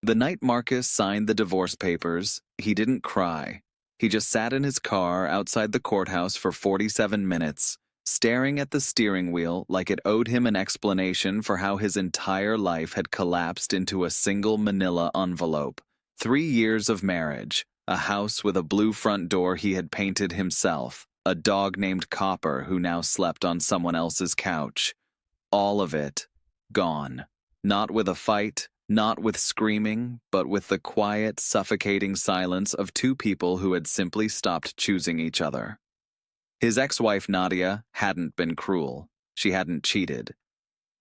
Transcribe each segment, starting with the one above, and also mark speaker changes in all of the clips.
Speaker 1: The night Marcus signed the divorce papers, he didn't cry. He just sat in his car outside the courthouse for 47 minutes, staring at the steering wheel like it owed him an explanation for how his entire life had collapsed into a single manila envelope. 3 years of marriage, a house with a blue front door he had painted himself, a dog named Copper who now slept on someone else's couch. All of it gone. Not with a fight, not with screaming, but with the quiet, suffocating silence of two people who had simply stopped choosing each other. His ex-wife Nadia hadn't been cruel. She hadn't cheated.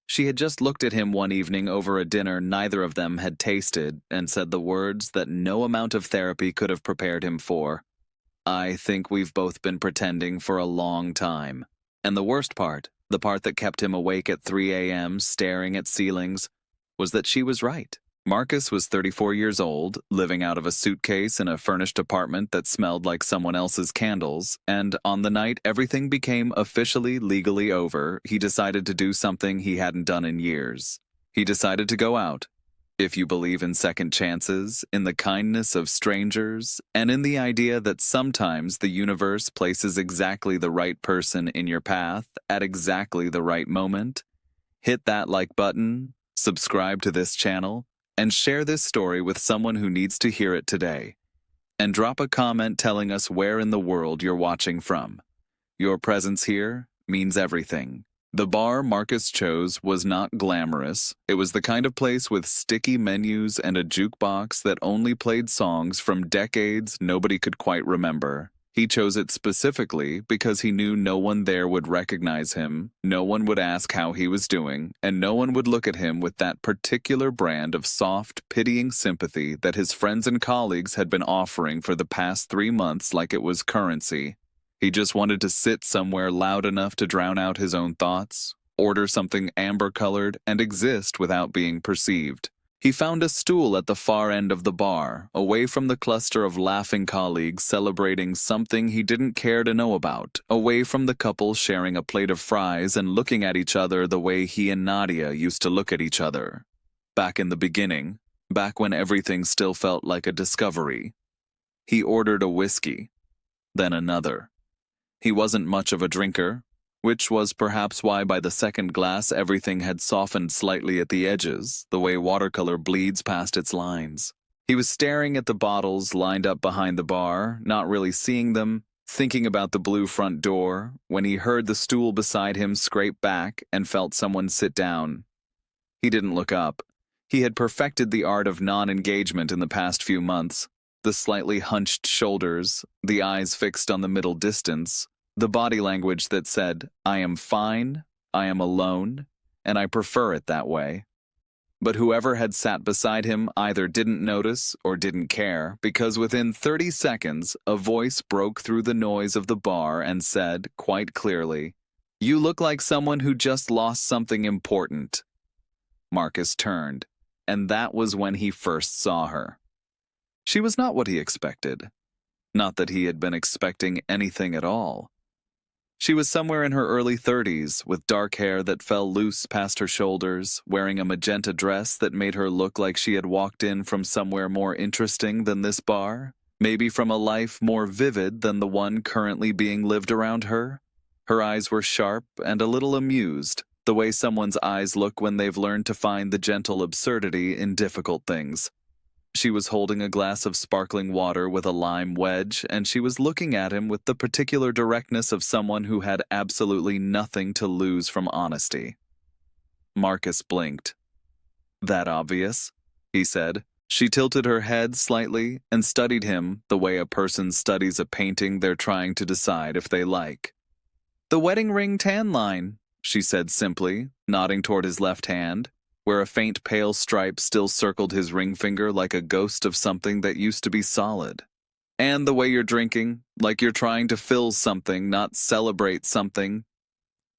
Speaker 1: She had just looked at him one evening over a dinner neither of them had tasted and said the words that no amount of therapy could have prepared him for. "I think we've both been pretending for a long time." And the worst part, the part that kept him awake at 3 a.m. staring at ceilings, was that she was right. Marcus was 34 years old, living out of a suitcase in a furnished apartment that smelled like someone else's candles, and on the night everything became officially legally over, he decided to do something he hadn't done in years. He decided to go out. If you believe in second chances, in the kindness of strangers, and in the idea that sometimes the universe places exactly the right person in your path at exactly the right moment, hit that like button, subscribe to this channel, and share this story with someone who needs to hear it today. And drop a comment telling us where in the world you're watching from. Your presence here means everything. The bar Marcus chose was not glamorous. It was the kind of place with sticky menus and a jukebox that only played songs from decades nobody could quite remember. He chose it specifically because he knew no one there would recognize him, no one would ask how he was doing, and no one would look at him with that particular brand of soft, pitying sympathy that his friends and colleagues had been offering for the past 3 months like it was currency. He just wanted to sit somewhere loud enough to drown out his own thoughts, order something amber-colored, and exist without being perceived. He found a stool at the far end of the bar, away from the cluster of laughing colleagues celebrating something he didn't care to know about, away from the couple sharing a plate of fries and looking at each other the way he and Nadia used to look at each other. Back in the beginning, back when everything still felt like a discovery. He ordered a whiskey, then another. He wasn't much of a drinker, which was perhaps why by the second glass everything had softened slightly at the edges, the way watercolor bleeds past its lines. He was staring at the bottles lined up behind the bar, not really seeing them, thinking about the blue front door, when he heard the stool beside him scrape back and felt someone sit down. He didn't look up. He had perfected the art of non-engagement in the past few months. The slightly hunched shoulders, the eyes fixed on the middle distance, the body language that said, "I am fine, I am alone, and I prefer it that way." But whoever had sat beside him either didn't notice or didn't care, because within 30 seconds, a voice broke through the noise of the bar and said, quite clearly, "You look like someone who just lost something important." Marcus turned, and that was when he first saw her. She was not what he expected. Not that he had been expecting anything at all. She was somewhere in her early 30s, with dark hair that fell loose past her shoulders, wearing a magenta dress that made her look like she had walked in from somewhere more interesting than this bar, maybe from a life more vivid than the one currently being lived around her. Her eyes were sharp and a little amused, the way someone's eyes look when they've learned to find the gentle absurdity in difficult things. She was holding a glass of sparkling water with a lime wedge, and she was looking at him with the particular directness of someone who had absolutely nothing to lose from honesty. Marcus blinked. "That obvious?" he said. She tilted her head slightly and studied him the way a person studies a painting they're trying to decide if they like. "The wedding ring tan line," she said simply, nodding toward his left hand, where a faint pale stripe still circled his ring finger like a ghost of something that used to be solid. "And the way you're drinking, like you're trying to fill something, not celebrate something."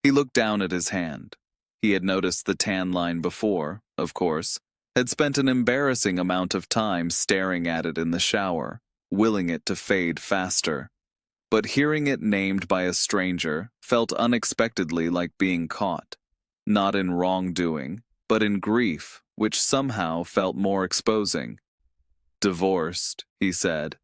Speaker 1: He looked down at his hand. He had noticed the tan line before, of course, had spent an embarrassing amount of time staring at it in the shower, willing it to fade faster. But hearing it named by a stranger felt unexpectedly like being caught, not in wrongdoing, but in grief which somehow felt more exposing. Divorced, he said.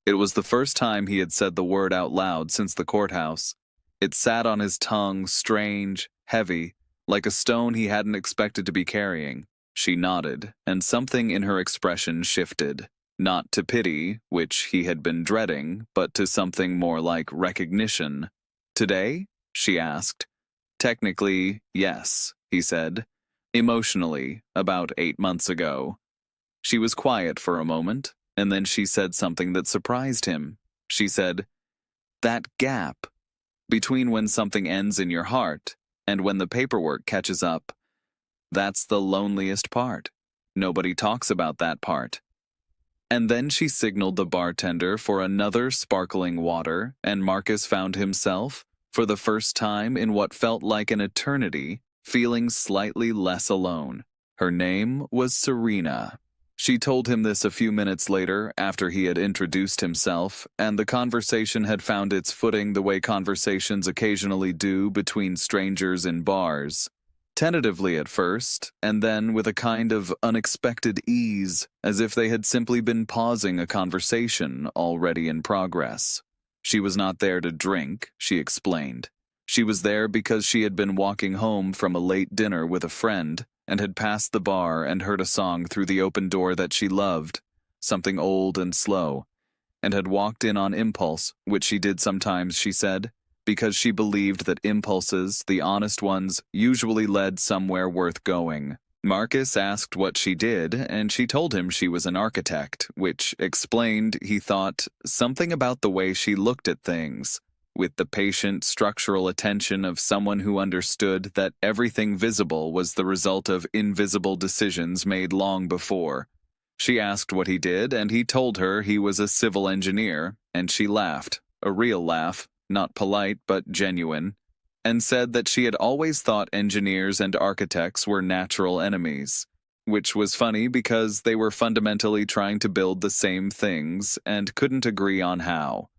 Speaker 1: It was the first time he had said the word out loud since the courthouse. It sat on his tongue, strange, heavy, like a stone he hadn't expected to be carrying. She nodded, and something in her expression shifted. Not to pity, which he had been dreading, but to something more like recognition. Today? She asked. Technically, yes, he said. Emotionally, about 8 months ago. She was quiet for a moment, and then she said something that surprised him. She said, "That gap between when something ends in your heart and when the paperwork catches up, that's the loneliest part. Nobody talks about that part." And then she signaled the bartender for another sparkling water, and Marcus found himself, for the first time in what felt like an eternity, feeling slightly less alone. Her name was Serena. She told him this a few minutes later, after he had introduced himself, and the conversation had found its footing the way conversations occasionally do between strangers in bars. Tentatively at first, and then with a kind of unexpected ease, as if they had simply been pausing a conversation already in progress. She was not there to drink, she explained. She was there because she had been walking home from a late dinner with a friend, and had passed the bar and heard a song through the open door that she loved, something old and slow, and had walked in on impulse, which she did sometimes, she said, because she believed that impulses, the honest ones, usually led somewhere worth going. Marcus asked what she did, and she told him she was an architect, which explained, he thought, something about the way she looked at things, with the patient, structural attention of someone who understood that everything visible was the result of invisible decisions made long before. She asked what he did, and he told her he was a civil engineer, and she laughed, a real laugh, not polite but genuine, and said that she had always thought engineers and architects were natural enemies, which was funny because they were fundamentally trying to build the same things and couldn't agree on how.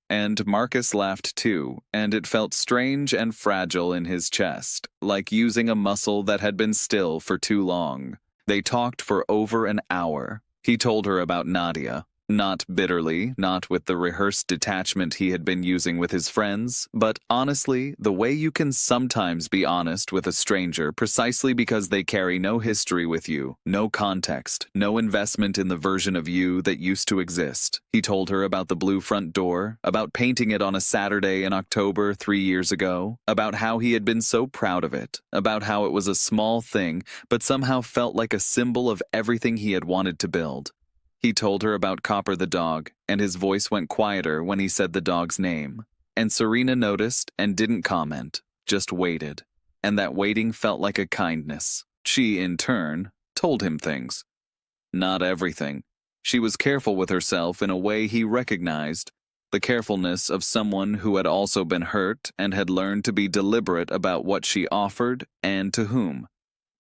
Speaker 1: And Marcus laughed too, and it felt strange and fragile in his chest, like using a muscle that had been still for too long. They talked for over an hour. He told her about Nadia. Not bitterly, not with the rehearsed detachment he had been using with his friends, but honestly, the way you can sometimes be honest with a stranger precisely because they carry no history with you, no context, no investment in the version of you that used to exist. He told her about the blue front door, about painting it on a Saturday in October 3 years ago, about how he had been so proud of it, about how it was a small thing, but somehow felt like a symbol of everything he had wanted to build. He told her about Copper the dog, and his voice went quieter when he said the dog's name. And Serena noticed and didn't comment, just waited. And that waiting felt like a kindness. She, in turn, told him things. Not everything. She was careful with herself in a way he recognized, the carefulness of someone who had also been hurt and had learned to be deliberate about what she offered and to whom.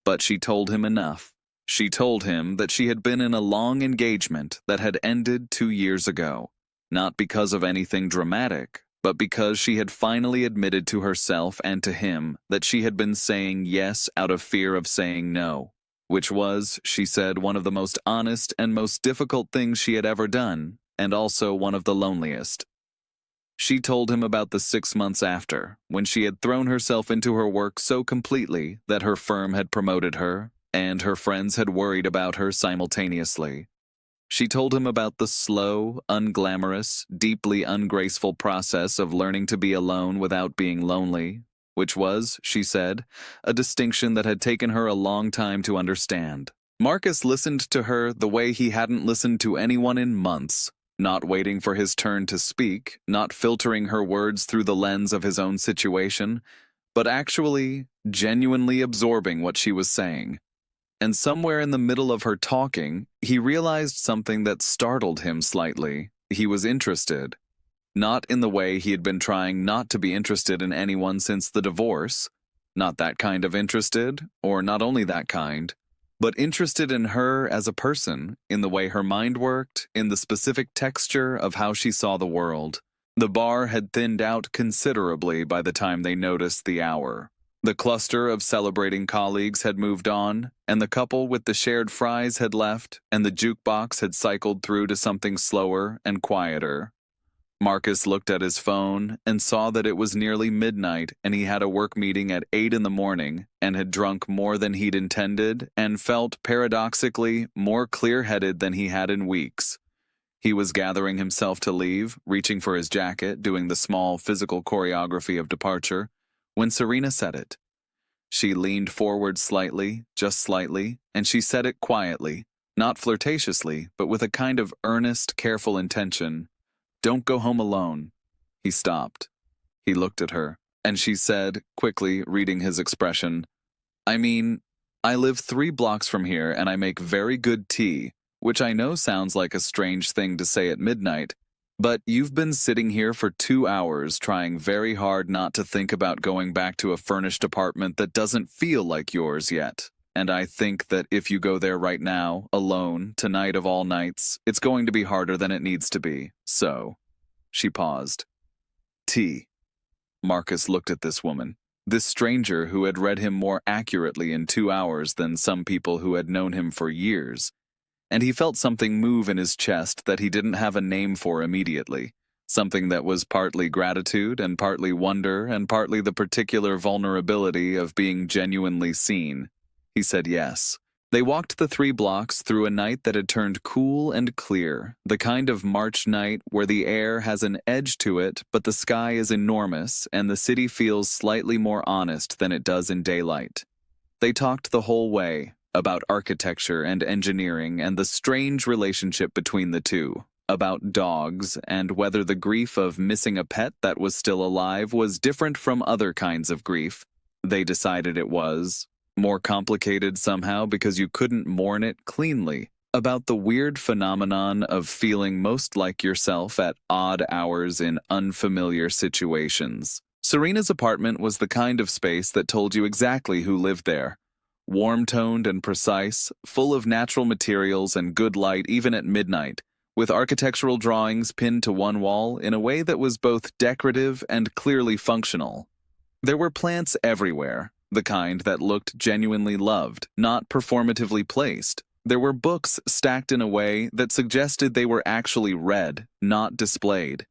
Speaker 1: But she told him enough. She told him that she had been in a long engagement that had ended 2 years ago, not because of anything dramatic, but because she had finally admitted to herself and to him that she had been saying yes out of fear of saying no, which was, she said, one of the most honest and most difficult things she had ever done, and also one of the loneliest. She told him about the 6 months after, when she had thrown herself into her work so completely that her firm had promoted her, and her friends had worried about her simultaneously. She told him about the slow, unglamorous, deeply ungraceful process of learning to be alone without being lonely, which was, she said, a distinction that had taken her a long time to understand. Marcus listened to her the way he hadn't listened to anyone in months, not waiting for his turn to speak, not filtering her words through the lens of his own situation, but actually, genuinely absorbing what she was saying. And somewhere in the middle of her talking, he realized something that startled him slightly. He was interested. Not in the way he had been trying not to be interested in anyone since the divorce. Not that kind of interested, or not only that kind, but interested in her as a person, in the way her mind worked, in the specific texture of how she saw the world. The bar had thinned out considerably by the time they noticed the hour. The cluster of celebrating colleagues had moved on, and the couple with the shared fries had left, and the jukebox had cycled through to something slower and quieter. Marcus looked at his phone and saw that it was nearly midnight and he had a work meeting at 8 in the morning and had drunk more than he'd intended and felt, paradoxically, more clear-headed than he had in weeks. He was gathering himself to leave, reaching for his jacket, doing the small physical choreography of departure, when Serena said it. She leaned forward slightly, just slightly, and she said it quietly, not flirtatiously, but with a kind of earnest, careful intention. "Don't go home alone." He stopped. He looked at her, and she said, quickly reading his expression, "I mean, I live 3 blocks from here and I make very good tea, which I know sounds like a strange thing to say at midnight, but you've been sitting here for 2 hours trying very hard not to think about going back to a furnished apartment that doesn't feel like yours yet. And I think that if you go there right now, alone, tonight of all nights, it's going to be harder than it needs to be. So," she paused. "Tea." Marcus looked at this woman, this stranger who had read him more accurately in 2 hours than some people who had known him for years, and he felt something move in his chest that he didn't have a name for immediately, something that was partly gratitude and partly wonder and partly the particular vulnerability of being genuinely seen. He said yes. They walked the 3 blocks through a night that had turned cool and clear, the kind of March night where the air has an edge to it, but the sky is enormous and the city feels slightly more honest than it does in daylight. They talked the whole way about architecture and engineering and the strange relationship between the two, about dogs and whether the grief of missing a pet that was still alive was different from other kinds of grief. They decided it was more complicated somehow because you couldn't mourn it cleanly, about the weird phenomenon of feeling most like yourself at odd hours in unfamiliar situations. Serena's apartment was the kind of space that told you exactly who lived there. Warm-toned and precise, full of natural materials and good light even at midnight, with architectural drawings pinned to one wall in a way that was both decorative and clearly functional. There were plants everywhere, the kind that looked genuinely loved, not performatively placed. There were books stacked in a way that suggested they were actually read, not displayed.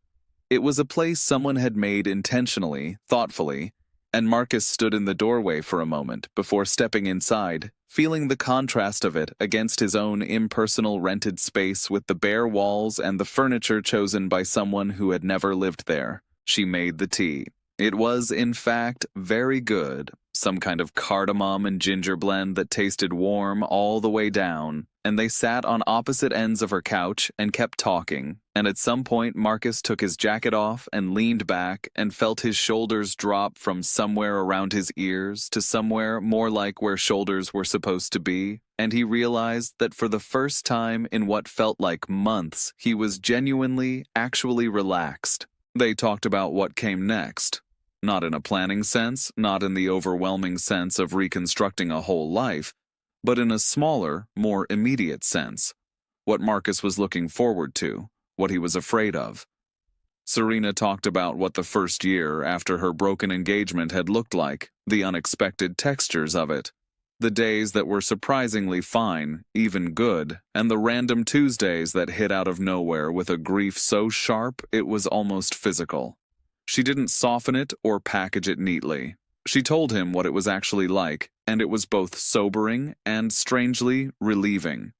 Speaker 1: It was a place someone had made intentionally, thoughtfully, and Marcus stood in the doorway for a moment before stepping inside, feeling the contrast of it against his own impersonal rented space with the bare walls and the furniture chosen by someone who had never lived there. She made the tea. It was, in fact, very good, some kind of cardamom and ginger blend that tasted warm all the way down, and they sat on opposite ends of her couch and kept talking, and at some point Marcus took his jacket off and leaned back and felt his shoulders drop from somewhere around his ears to somewhere more like where shoulders were supposed to be, and he realized that for the first time in what felt like months, he was genuinely, actually relaxed. They talked about what came next. Not in a planning sense, not in the overwhelming sense of reconstructing a whole life, but in a smaller, more immediate sense. What Marcus was looking forward to, what he was afraid of. Serena talked about what the first year after her broken engagement had looked like, the unexpected textures of it. The days that were surprisingly fine, even good, and the random Tuesdays that hit out of nowhere with a grief so sharp it was almost physical. She didn't soften it or package it neatly. She told him what it was actually like, and it was both sobering and strangely relieving,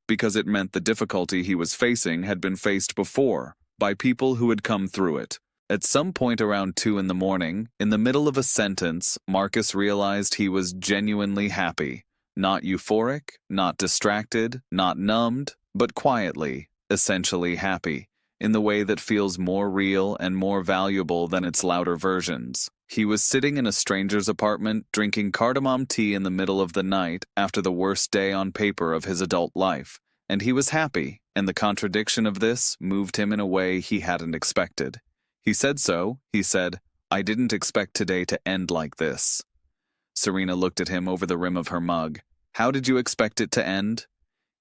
Speaker 1: because it meant the difficulty he was facing had been faced before, by people who had come through it. At some point around 2 in the morning, in the middle of a sentence, Marcus realized he was genuinely happy. Not euphoric, not distracted, not numbed, but quietly, essentially happy, in the way that feels more real and more valuable than its louder versions. He was sitting in a stranger's apartment drinking cardamom tea in the middle of the night after the worst day on paper of his adult life, and he was happy, and the contradiction of this moved him in a way he hadn't expected. He said so. He said, "I didn't expect today to end like this." Serena looked at him over the rim of her mug. "How did you expect it to end?"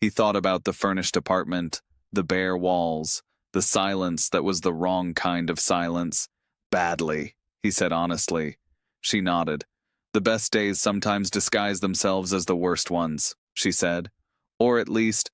Speaker 1: He thought about the furnished apartment, the bare walls, the silence that was the wrong kind of silence. "Badly," he said honestly. She nodded. The best days sometimes disguise themselves as the worst ones, she said. Or at least,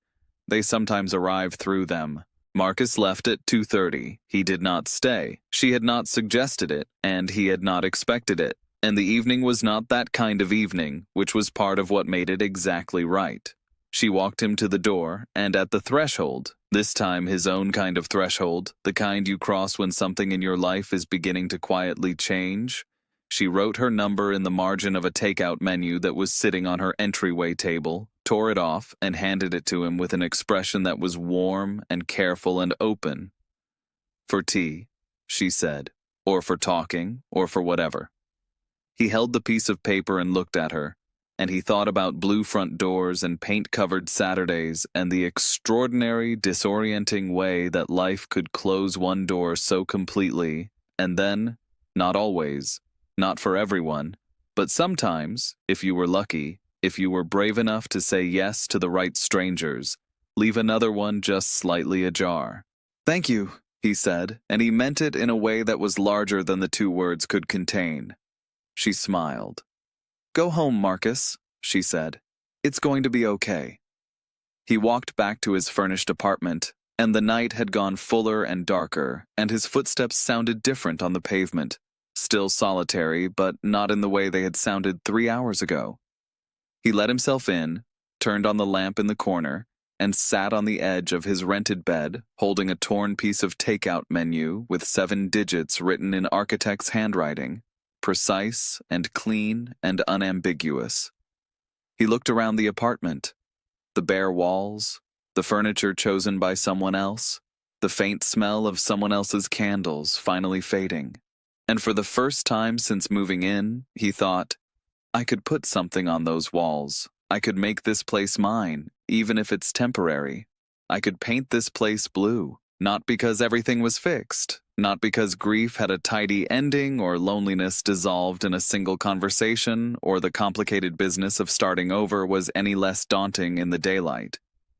Speaker 1: they sometimes arrive through them. Marcus left at 2:30. He did not stay. She had not suggested it, and he had not expected it. And the evening was not that kind of evening, which was part of what made it exactly right. She walked him to the door, and at the threshold, this time his own kind of threshold, the kind you cross when something in your life is beginning to quietly change, she wrote her number in the margin of a takeout menu that was sitting on her entryway table, tore it off, and handed it to him with an expression that was warm and careful and open. "For tea," she said, "or for talking, or for whatever." He held the piece of paper and looked at her, and he thought about blue front doors and paint-covered Saturdays and the extraordinary, disorienting way that life could close one door so completely, and then, not always, not for everyone, but sometimes, if you were lucky, if you were brave enough to say yes to the right strangers, leave another one just slightly ajar. "Thank you," he said, and he meant it in a way that was larger than the two words could contain. She smiled. "Go home, Marcus," she said. "It's going to be okay." He walked back to his furnished apartment, and the night had gone fuller and darker, and his footsteps sounded different on the pavement, still solitary, but not in the way they had sounded 3 hours ago. He let himself in, turned on the lamp in the corner, and sat on the edge of his rented bed, holding a torn piece of takeout menu with 7 digits written in architect's handwriting, precise and clean and unambiguous. He looked around the apartment. The bare walls, the furniture chosen by someone else, the faint smell of someone else's candles finally fading. And for the first time since moving in, he thought, I could put something on those walls. I could make this place mine, even if it's temporary. I could paint this place blue, not because everything was fixed, not because grief had a tidy ending or loneliness dissolved in a single conversation or the complicated business of starting over was any less daunting in the daylight.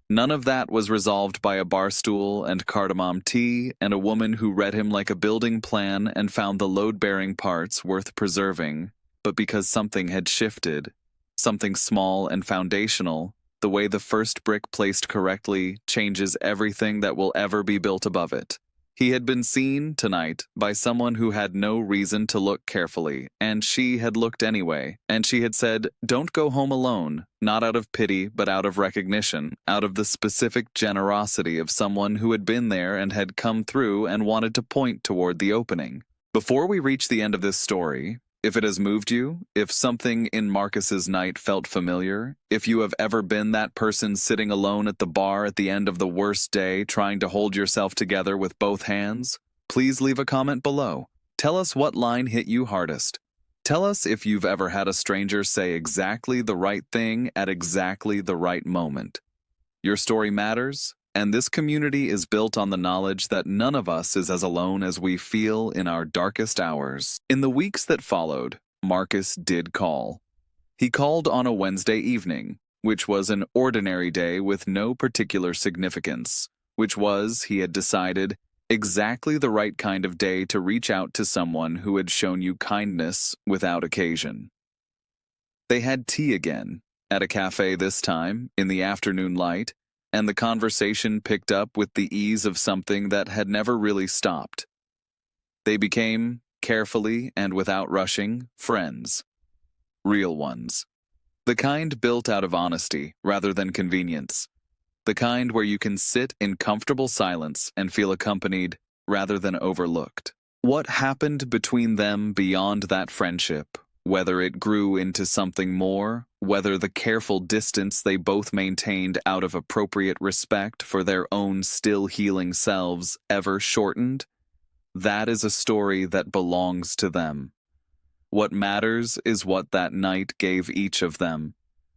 Speaker 1: None of that was resolved by a bar stool and cardamom tea and a woman who read him like a building plan and found the load-bearing parts worth preserving, but because something had shifted, something small and foundational. The way the first brick placed correctly changes everything that will ever be built above it. He had been seen, tonight, by someone who had no reason to look carefully, and she had looked anyway, and she had said, "Don't go home alone," not out of pity, but out of recognition, out of the specific generosity of someone who had been there and had come through and wanted to point toward the opening. Before we reach the end of this story, if it has moved you, if something in Marcus's night felt familiar, if you have ever been that person sitting alone at the bar at the end of the worst day trying to hold yourself together with both hands, please leave a comment below. Tell us what line hit you hardest. Tell us if you've ever had a stranger say exactly the right thing at exactly the right moment. Your story matters, and this community is built on the knowledge that none of us is as alone as we feel in our darkest hours. In the weeks that followed, Marcus did call. He called on a Wednesday evening, which was an ordinary day with no particular significance, which was, he had decided, exactly the right kind of day to reach out to someone who had shown you kindness without occasion. They had tea again, at a cafe this time, in the afternoon light, and the conversation picked up with the ease of something that had never really stopped. They became, carefully and without rushing, friends. Real ones. The kind built out of honesty rather than convenience. The kind where you can sit in comfortable silence and feel accompanied rather than overlooked. What happened between them beyond that friendship, whether it grew into something more, whether the careful distance they both maintained out of appropriate respect for their own still healing selves ever shortened, that is a story that belongs to them. What matters is what that night gave each of them.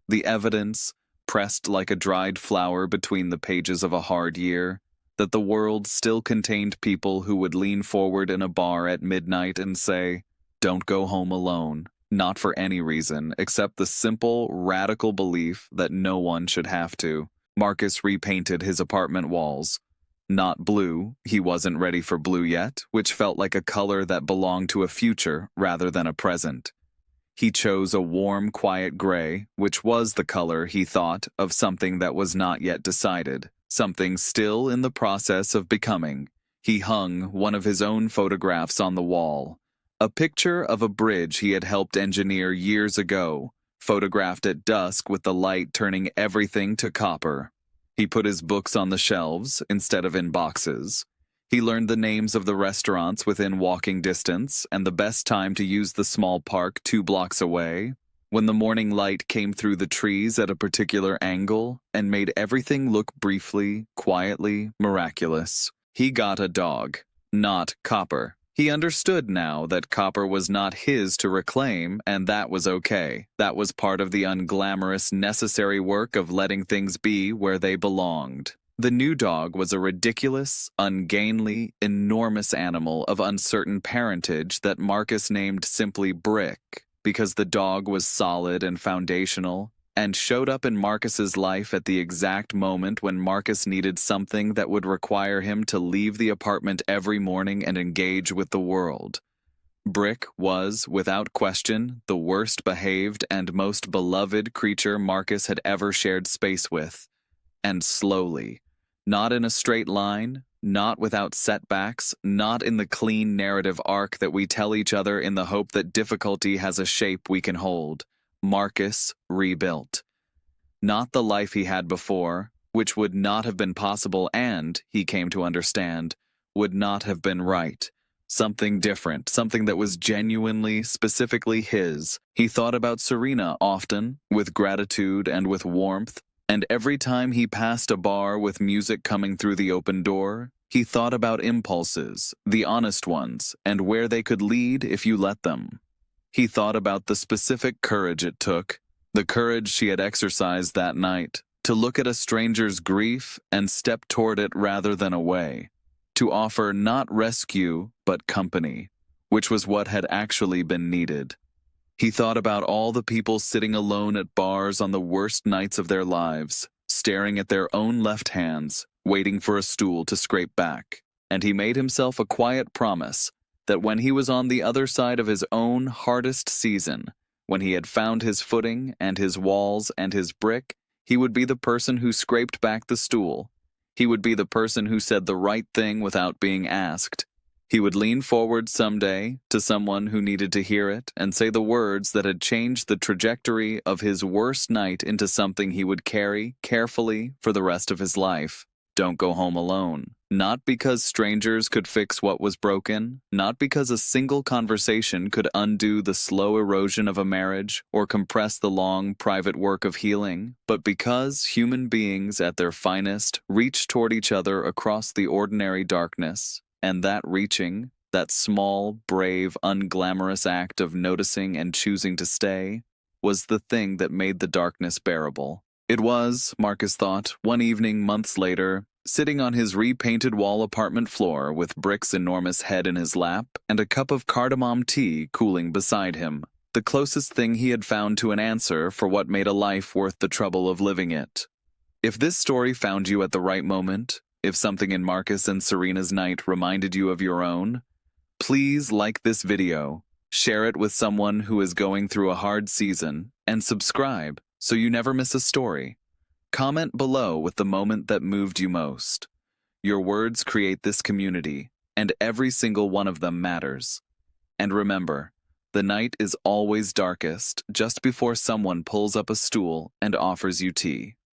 Speaker 1: The evidence, pressed like a dried flower between the pages of a hard year, that the world still contained people who would lean forward in a bar at midnight and say, "Don't go home alone." Not for any reason, except the simple, radical belief that no one should have to. Marcus repainted his apartment walls. Not blue, he wasn't ready for blue yet, which felt like a color that belonged to a future rather than a present. He chose a warm, quiet gray, which was the color, he thought, of something that was not yet decided, something still in the process of becoming. He hung one of his own photographs on the wall, a picture of a bridge he had helped engineer years ago, photographed at dusk with the light turning everything to copper. He put his books on the shelves instead of in boxes. He learned the names of the restaurants within walking distance and the best time to use the small park 2 blocks away, when the morning light came through the trees at a particular angle and made everything look briefly, quietly miraculous. He got a dog, not Copper. He understood now that Copper was not his to reclaim, and that was okay. That was part of the unglamorous, necessary work of letting things be where they belonged. The new dog was a ridiculous, ungainly, enormous animal of uncertain parentage that Marcus named simply Brick, because the dog was solid and foundational, and showed up in Marcus's life at the exact moment when Marcus needed something that would require him to leave the apartment every morning and engage with the world. Brick was, without question, the worst behaved and most beloved creature Marcus had ever shared space with. And slowly, not in a straight line, not without setbacks, not in the clean narrative arc that we tell each other in the hope that difficulty has a shape we can hold, Marcus rebuilt. Not the life he had before, which would not have been possible and, he came to understand, would not have been right. Something different, something that was genuinely, specifically his. He thought about Serena often, with gratitude and with warmth, and every time he passed a bar with music coming through the open door, he thought about impulses, the honest ones, and where they could lead if you let them. He thought about the specific courage it took, the courage she had exercised that night, to look at a stranger's grief and step toward it rather than away, to offer not rescue but company, which was what had actually been needed. He thought about all the people sitting alone at bars on the worst nights of their lives, staring at their own left hands, waiting for a stool to scrape back, and he made himself a quiet promise that when he was on the other side of his own hardest season, when he had found his footing and his walls and his brick, he would be the person who scraped back the stool. He would be the person who said the right thing without being asked. He would lean forward someday to someone who needed to hear it and say the words that had changed the trajectory of his worst night into something he would carry carefully for the rest of his life. Don't go home alone. Not because strangers could fix what was broken, not because a single conversation could undo the slow erosion of a marriage or compress the long, private work of healing, but because human beings at their finest reach toward each other across the ordinary darkness, and that reaching, that small, brave, unglamorous act of noticing and choosing to stay, was the thing that made the darkness bearable. It was, Marcus thought, one evening months later, sitting on his repainted wall apartment floor with Brick's enormous head in his lap and a cup of cardamom tea cooling beside him, the closest thing he had found to an answer for what made a life worth the trouble of living it. If this story found you at the right moment, if something in Marcus and Serena's night reminded you of your own, please like this video, share it with someone who is going through a hard season, and subscribe so you never miss a story. Comment below with the moment that moved you most. Your words create this community, and every single one of them matters. And remember, the night is always darkest just before someone pulls up a stool and offers you tea.